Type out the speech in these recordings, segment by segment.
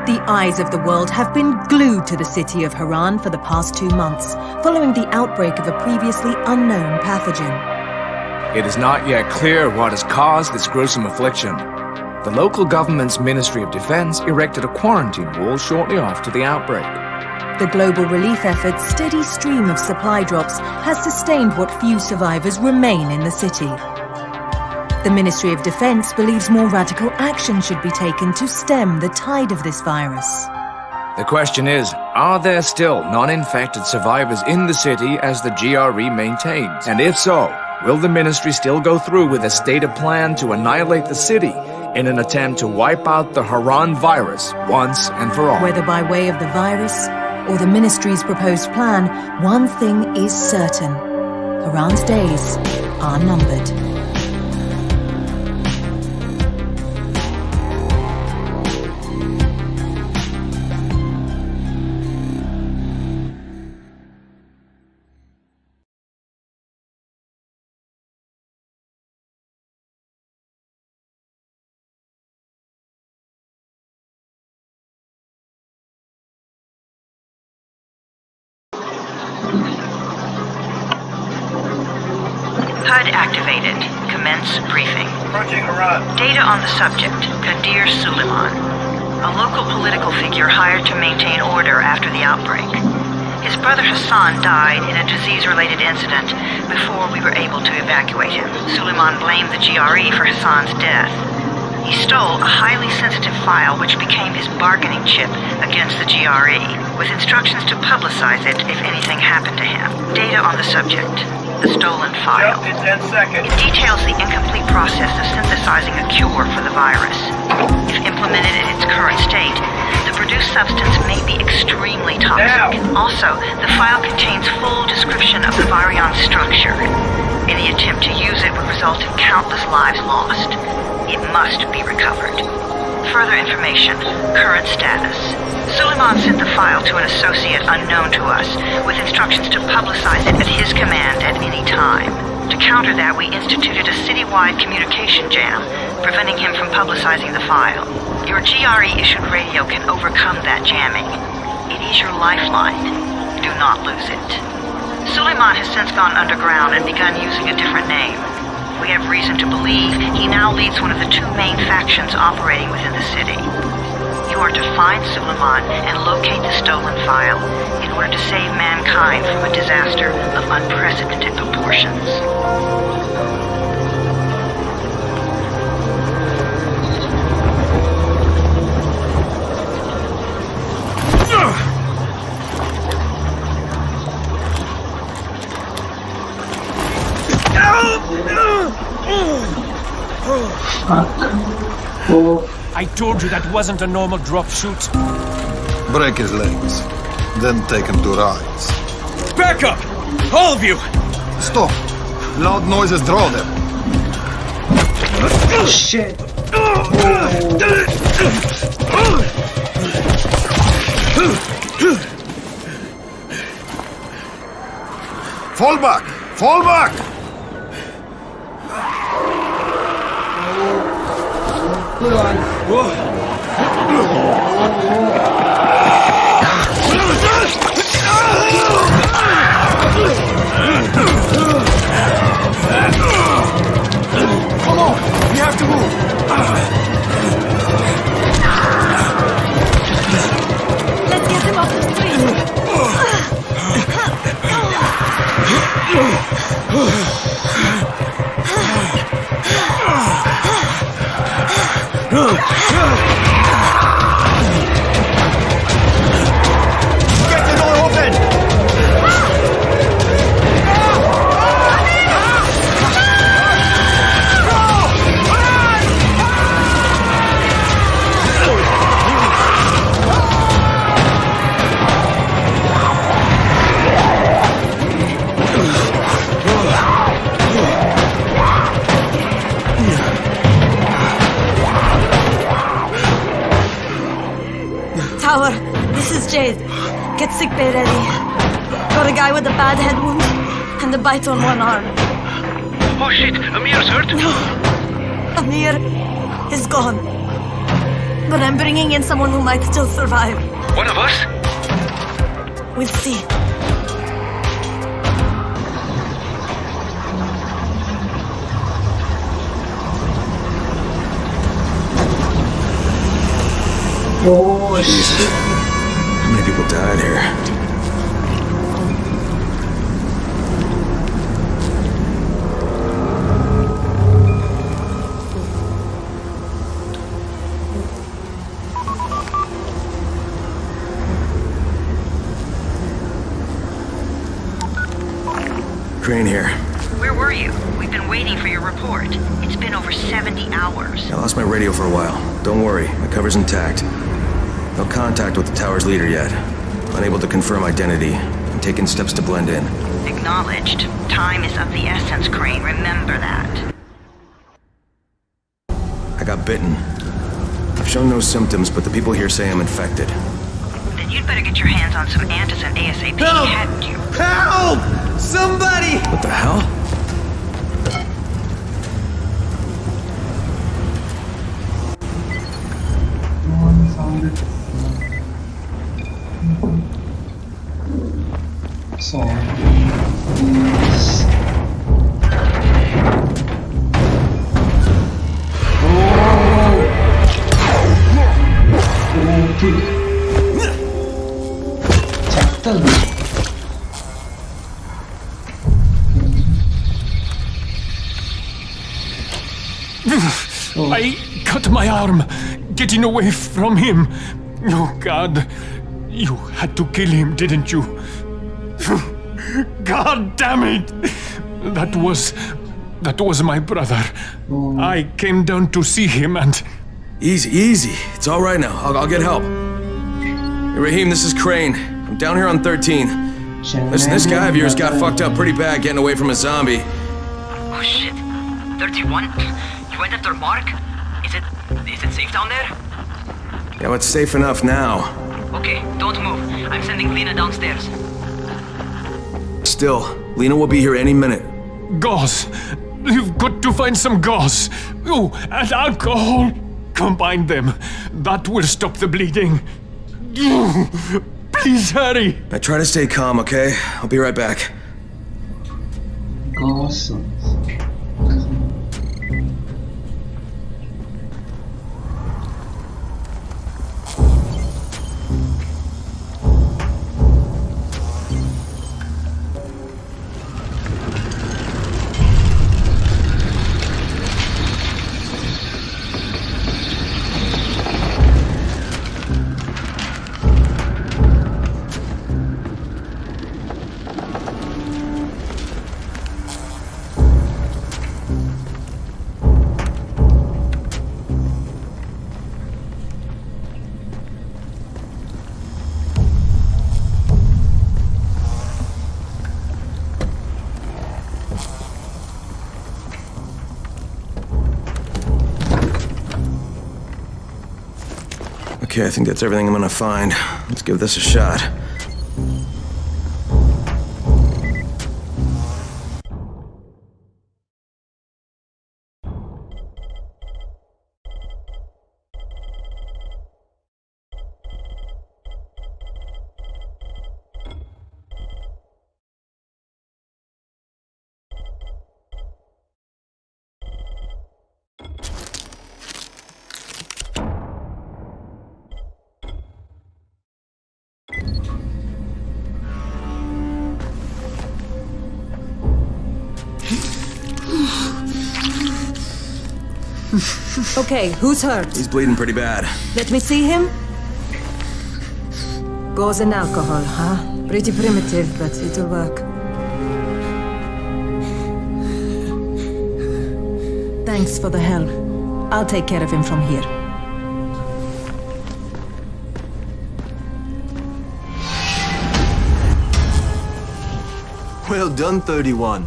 The eyes of the world have been glued to the city of Harran for the past 2 months, following the outbreak of a previously unknown pathogen. It is not yet clear what has caused this gruesome affliction. The local government's Ministry of Defense erected a quarantine wall shortly after the outbreak. The global relief effort's steady stream of supply drops has sustained what few survivors remain in the city. The Ministry of Defense believes more radical action should be taken to stem the tide of this virus. The question is, are there still non-infected survivors in the city as the GRE maintains? And if so, will the ministry still go through with a stated plan to annihilate the city in an attempt to wipe out the Harran virus once and for all? Whether by way of the virus or the ministry's proposed plan, one thing is certain. Harran's days are numbered. HUD activated. Commence briefing. Approaching Harran. Data on the subject, Kadir Suleiman, a local political figure hired to maintain order after the outbreak. His brother Hassan died in a disease-related incident before we were able to evacuate him. Suleiman blamed the GRE for Hassan's death. He stole a highly sensitive file which became his bargaining chip against the GRE, with instructions to publicize it if anything happened to him. Data on the subject, the stolen file. Jump in 10 seconds. It details the incomplete process of synthesizing a cure for the virus. If implemented in its current state, the produced substance may be extremely toxic. Also, the file contains full description of the virion's structure. Any attempt to use it would result in countless lives lost. It must be recovered. Further information, current status. Suleiman sent the file to an associate unknown to us, with instructions to publicize it at his command at any time. To counter that, we instituted a citywide communication jam, preventing him from publicizing the file. Your GRE-issued radio can overcome that jamming. It is your lifeline. Do not lose it. Suleiman has since gone underground and begun using a different name. We have reason to believe he now leads one of the 2 main factions operating within the city. You are to find Suleiman and locate the stolen file in order to save mankind from a disaster of unprecedented proportions. I told you that wasn't a normal drop shoot. Break his legs, then take him to rides. Back up! All of you! Stop! Loud noises draw them. Shit! Fall back! Fall back! Good on. Come on! We have to move! Let's get him off the street! Get the door open! Tower, this is Jade. Get sick bay ready. Got a guy with a bad head wound and a bite on one arm. Oh shit, Amir's hurt? Amir is gone. but I'm bringing in someone who might still survive. One of us? We'll see. Oh, Jesus. How many people died here? Crane here. Where were you? We've been waiting for your report. It's been over 70 hours. I lost my radio for a while. Don't worry, my cover's intact. No contact with the tower's leader yet. Unable to confirm identity. I'm taking steps to blend in. Acknowledged. Time is of the essence, Crane. Remember that. I got bitten. I've shown no symptoms, but the people here say I'm infected. Then you'd better get your hands on some antizin ASAP, hadn't you? Help! Somebody! What the hell? I cut my arm, getting away from him. Oh, God. You had to kill him, didn't you? God damn it! That was my brother. I came down to see him and... Easy, easy. It's all right now. I'll get help. Hey, Raheem, this is Crane. I'm down here on 13. Listen, this guy of yours got fucked up pretty bad getting away from a zombie. Oh, shit. 31? You went after Mark? Is it safe down there? Yeah, well, it's safe enough now. Okay, don't move. I'm sending Lena downstairs. Still, Lena will be here any minute. Gauze. You've got to find some gauze. Oh, and alcohol. Combine them. That will stop the bleeding. Please hurry. Now try to stay calm, okay? I'll be right back. Gosto. Okay, I think that's everything I'm gonna find. Let's give this a shot. Okay, who's hurt? He's bleeding pretty bad. Let me see him. Gauze and alcohol, huh? Pretty primitive, but it'll work. Thanks for the help. I'll take care of him from here. Well done, 31.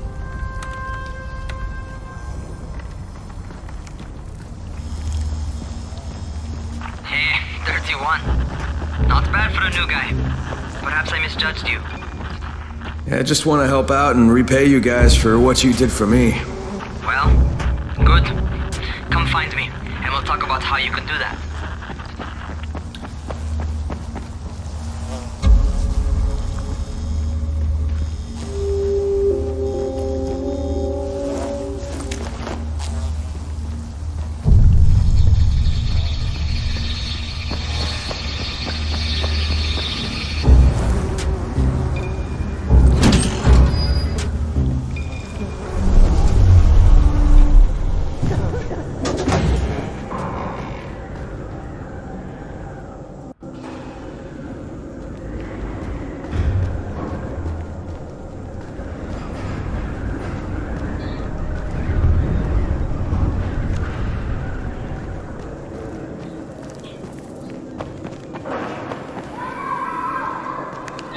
Not bad for a new guy. Perhaps I misjudged you. Yeah, I just want to help out and repay you guys for what you did for me. Well, good. Come find me, and we'll talk about how you can do that.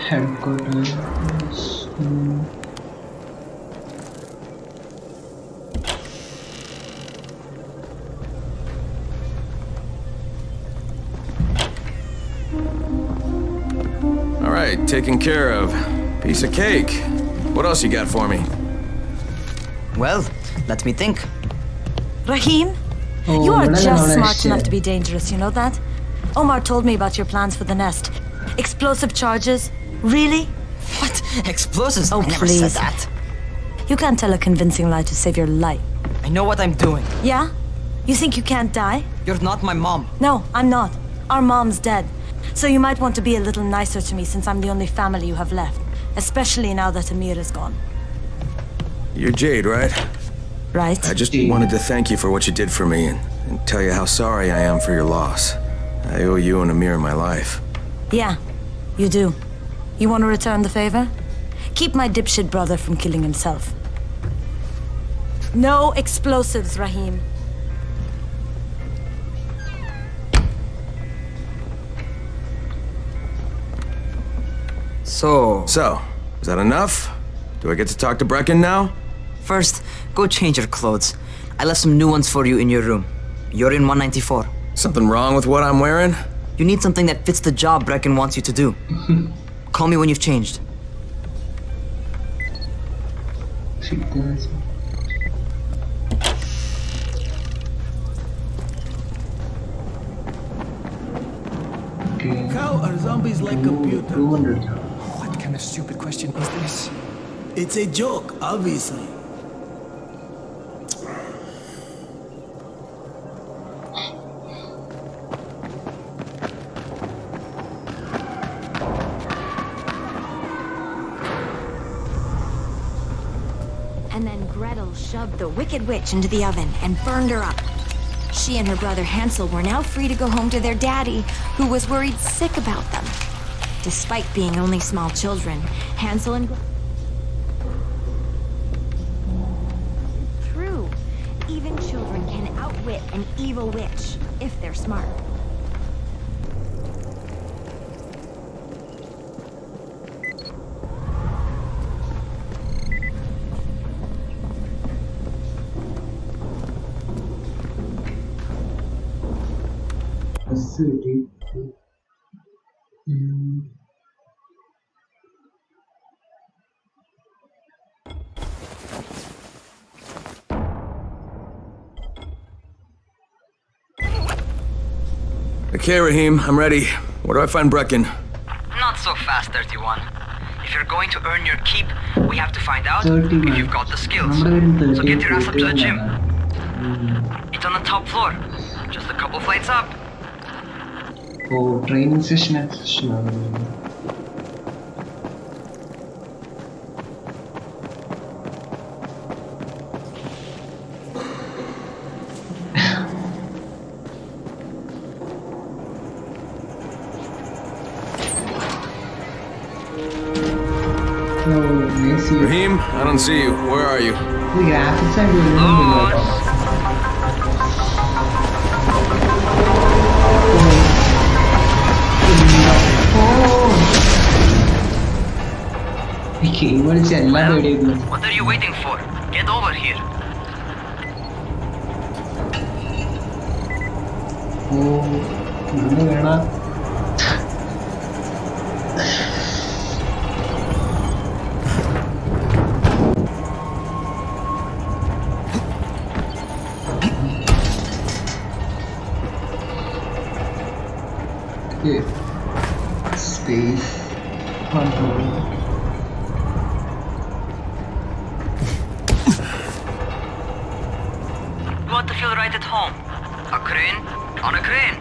Headquarters. Alright, taken care of. Piece of cake. What else you got for me? Well, let me think. Rahim, Oh, you are what just a smart knowledge enough share. to be dangerous, you know that? Omar told me about your plans for the nest. Explosive charges? Really? What? Explosives? Oh, I never please. said that. You can't tell a convincing lie to save your life. I know what I'm doing. Yeah? You think you can't die? You're not my mom. No, I'm not. Our mom's dead. So you might want to be a little nicer to me since I'm the only family you have left. Especially now that Amir is gone. You're Jade, right? Right? I just wanted to thank you for what you did for me and tell you how sorry I am for your loss. I owe you and Amir my life. Yeah, you do. You want to return the favor? Keep my dipshit brother from killing himself. No explosives, Rahim. So, Is that enough? Do I get to talk to Brecken now? first, go change your clothes. I left some new ones for you in your room. You're in 194. Something wrong with what I'm wearing? You need something that fits the job Brecken wants you to do. Call me when you've changed. Okay. How are zombies like computer? 200. What kind of stupid question is this? It's a joke, obviously. And then Gretel shoved the wicked witch into the oven and burned her up. She and her brother Hansel were now free to go home to their daddy, who was worried sick about them. Despite being only small children, Hansel and True, even children can outwit an evil witch, if they're smart. Facility. Okay, Rahim, I'm ready. Where do I find Brecken? Not so fast, 31. If you're going to earn your keep, we have to find out 31. if you've got the skills. So get your ass up to the gym. It's on the top floor. Just a couple flights up. Oh, training session. Rahim, I don't see you. Where are you? The graphics are good. What are you waiting for? Get over here. Space control. You want to feel right at home. A crane on a crane.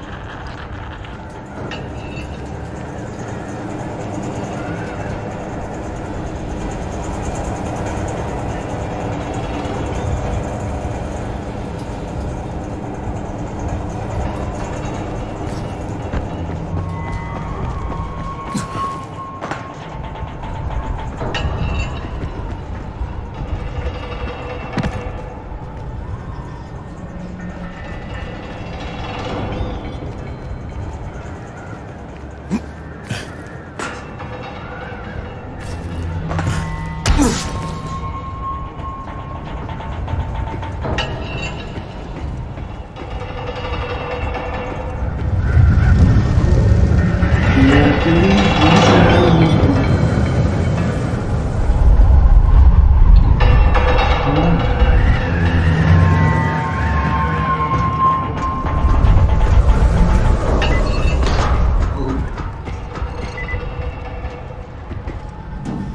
Actually, this is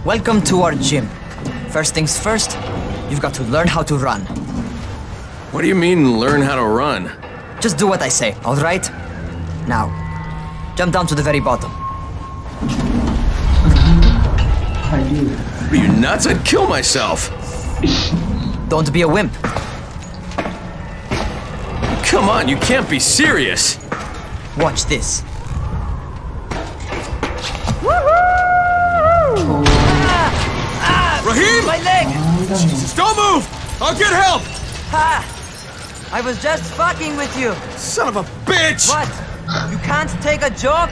Welcome to our gym. First things first, you've got to learn how to run. What do you mean, learn how to run? Just do what I say, alright? Now, jump down to the very bottom. Are you nuts? I'd kill myself. Don't be a wimp. Come on, you can't be serious. Watch this. Raheem! My leg! Jesus, don't move! I'll get help! Ha! I was just fucking with you. Son of a bitch! What? You can't take a joke?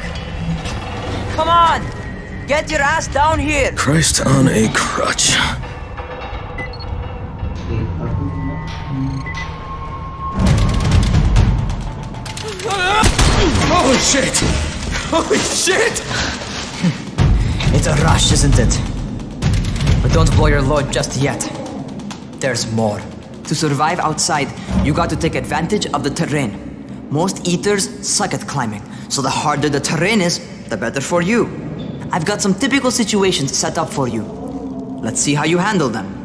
Come on! Get your ass down here! Christ on a crutch. Holy shit! Holy shit! It's a rush, isn't it? But don't blow your load just yet. There's more. To survive outside, you got to take advantage of the terrain. Most eaters suck at climbing, so the harder the terrain is, the better for you. I've got some typical situations set up for you. Let's see how you handle them.